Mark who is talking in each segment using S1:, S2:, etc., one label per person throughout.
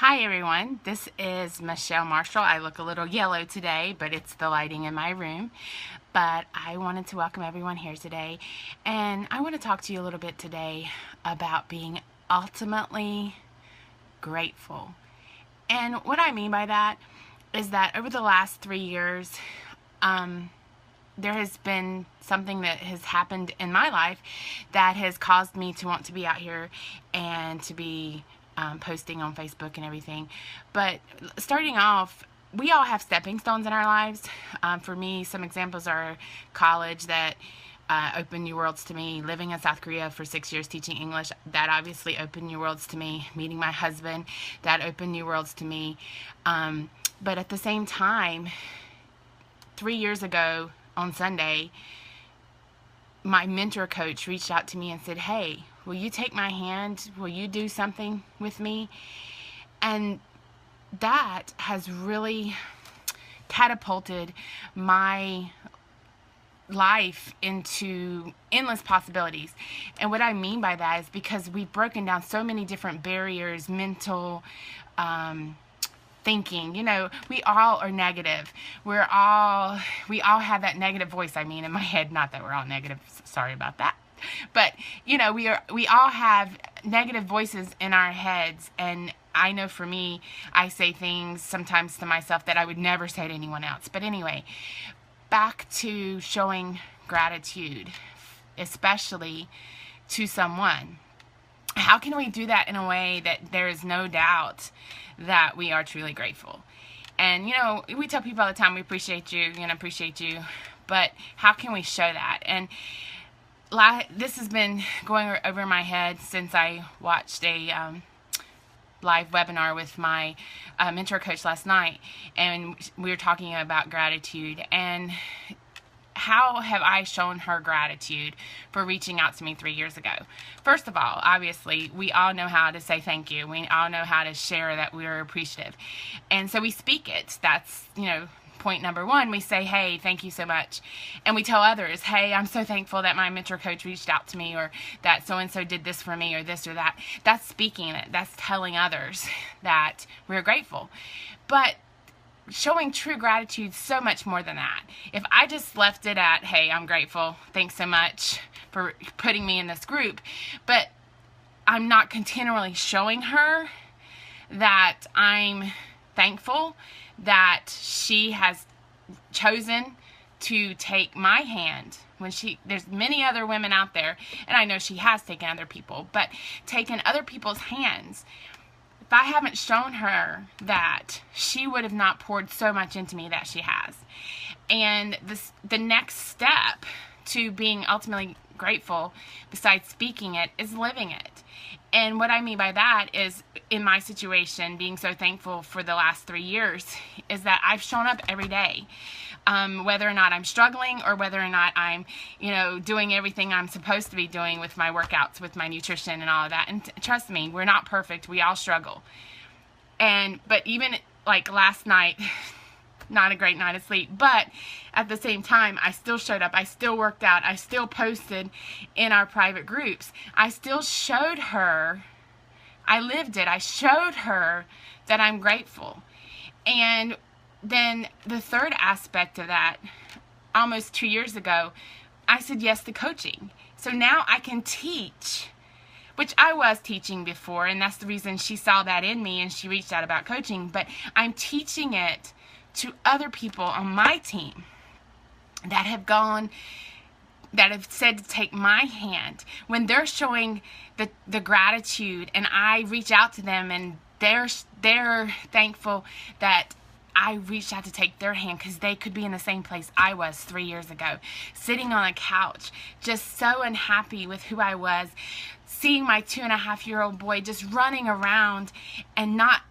S1: Hi everyone, this is Michelle Marshall. I look a little yellow today, but it's the lighting in my room. But I wanted to welcome everyone here today, and I want to talk to you a little bit today about being ultimately grateful. And what I mean by that is that over the last 3 years, there has been something that has happened in my life that has caused me to want to be out here and to be posting on Facebook and everything. But starting off, we all have stepping stones in our lives. For me, some examples are college that opened new worlds to me, living in South Korea for 6 years teaching English, that obviously opened new worlds to me, meeting my husband, that opened new worlds to me. But at the same time, 3 years ago on Sunday, my mentor coach reached out to me and said, "Hey, will you take my hand? Will you do something with me?" And that has really catapulted my life into endless possibilities. And what I mean by that is because we've broken down so many different barriers, mental thinking. We all are negative. We all have that negative voice, in my head. Not that we're all negative, sorry about that. But we all have negative voices in our heads, and I know for me, I say things sometimes to myself that I would never say to anyone else. But anyway, back to showing gratitude, especially to someone. How can we do that in a way that there is no doubt that we are truly grateful? And we tell people all the time, we appreciate you, but how can we show that? And this has been going over my head since I watched a live webinar with my mentor coach last night, and we were talking about gratitude and how have I shown her gratitude for reaching out to me 3 years ago. First of all, obviously, we all know how to say thank you. We all know how to share that we are appreciative, and so we speak it. That's point number one. We say, "Hey, thank you so much," and we tell others, "Hey, I'm so thankful that my mentor coach reached out to me, or that so-and-so did this for me, or this or that." That's speaking it. That's telling others that we're grateful. But showing true gratitude, so much more than that. If I just left it at, "Hey, I'm grateful, thanks so much for putting me in this group," but I'm not continually showing her that I'm thankful that she has chosen to take my hand when there's many other women out there, and I know she has taken other people, but taken other people's hands. If I haven't shown her that, she would have not poured so much into me that she has. And the next step to being ultimately grateful, besides speaking it, is living it. And what I mean by that is, in my situation, being so thankful for the last 3 years, is that I've shown up every day. Whether or not I'm struggling, or whether or not I'm, doing everything I'm supposed to be doing with my workouts, with my nutrition and all of that. And trust me, we're not perfect. We all struggle. But even like last night, not a great night of sleep, but at the same time, I still showed up. I still worked out. I still posted in our private groups. I still showed her, I lived it. I showed her that I'm grateful. And then the third aspect of that, almost 2 years ago, I said yes to coaching. So now I can teach, which I was teaching before, and that's the reason she saw that in me and she reached out about coaching. But I'm teaching it to other people on my team that have said to take my hand. When they're showing the gratitude, and I reach out to them, and they're thankful that I reached out to take their hand, because they could be in the same place I was 3 years ago, sitting on a couch, just so unhappy with who I was, seeing my 2.5-year-old boy just running around, and not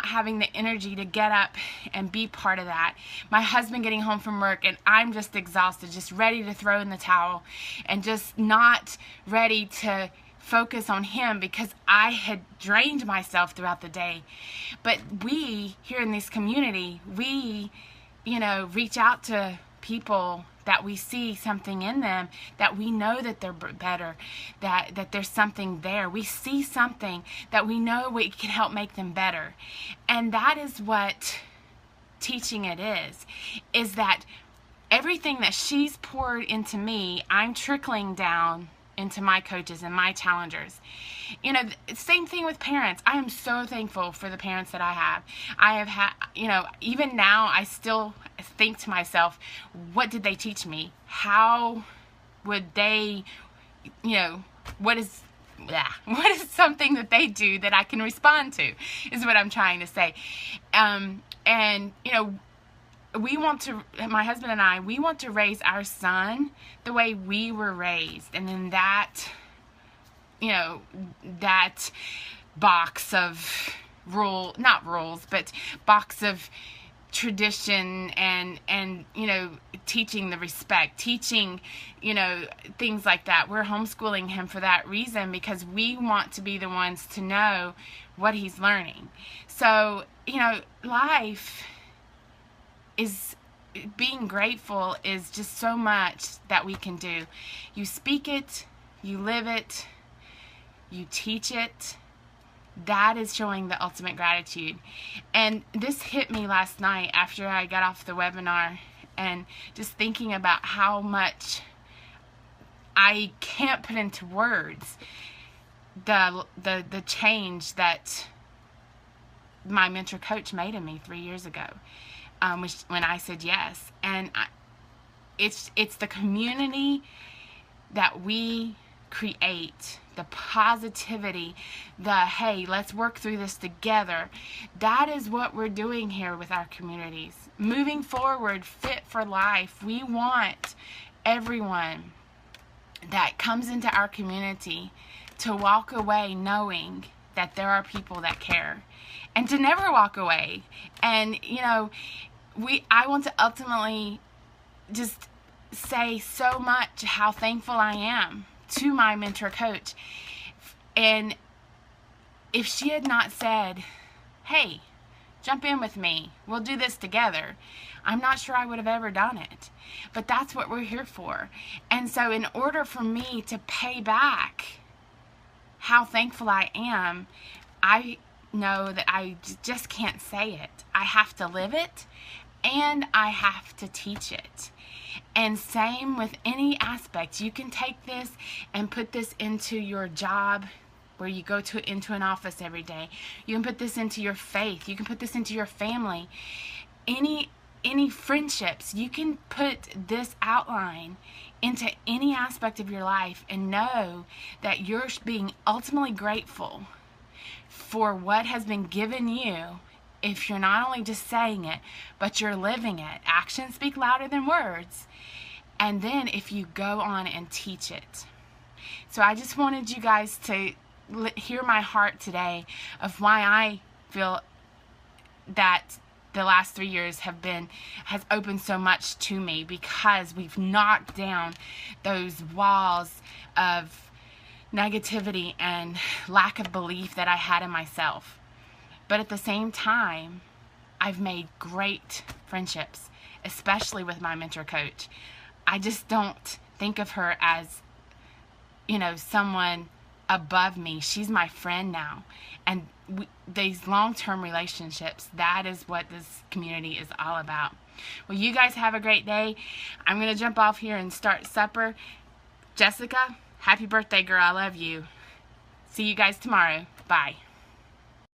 S1: having the energy to get up and be part of that. My husband getting home from work, and I'm just exhausted, just ready to throw in the towel, and just not ready to focus on him because I had drained myself throughout the day. But we here in this community, we reach out to people that we see something in them, that we know that they're better, that there's something there. We see something that we know we can help make them better. And that is what teaching it is that everything that she's poured into me, I'm trickling down into my coaches and my challengers. You know, same thing with parents. I am so thankful for the parents that I have. I have had, you know, even now I still think to myself, what did they teach me? How would they, you know, what is something that they do that I can respond to, is what I'm trying to say. And, you know, my husband and I, we want to raise our son the way we were raised. And in that, you know, that box of not rules, but box of tradition and, you know, teaching the respect, teaching, you know, things like that. We're homeschooling him for that reason, because we want to be the ones to know what he's learning. So, you know, life is, being grateful is just so much that we can do. You speak it, you live it, you teach it. That is showing the ultimate gratitude. And this hit me last night after I got off the webinar, and just thinking about how much I can't put into words the change that my mentor coach made in me 3 years ago. When I said yes. And it's the community that we create, the positivity, the hey, let's work through this together. That is what we're doing here with our communities. Moving forward, fit for life. We want everyone that comes into our community to walk away knowing that there are people that care, and to never walk away. And, you know, I want to ultimately just say so much how thankful I am to my mentor coach. And if she had not said, hey, jump in with me, we'll do this together, I'm not sure I would have ever done it. But that's what we're here for. And so in order for me to pay back how thankful I am, I know that I just can't say it. I have to live it, and I have to teach it. And same with any aspect. You can take this and put this into your job, where you go into an office every day. You can put this into your faith. You can put this into your family. Any friendships. You can put this outline into any aspect of your life, and know that you're being ultimately grateful for what has been given you. If you're not only just saying it, but you're living it. Actions speak louder than words. And then if you go on and teach it. So I just wanted you guys to hear my heart today of why I feel that the last 3 years has opened so much to me, because we've knocked down those walls of negativity and lack of belief that I had in myself. But at the same time, I've made great friendships, especially with my mentor coach. I just don't think of her as, you know, someone above me. She's my friend now. And these long-term relationships, that is what this community is all about. Well, you guys have a great day. I'm going to jump off here and start supper. Jessica, happy birthday, girl. I love you. See you guys tomorrow. Bye.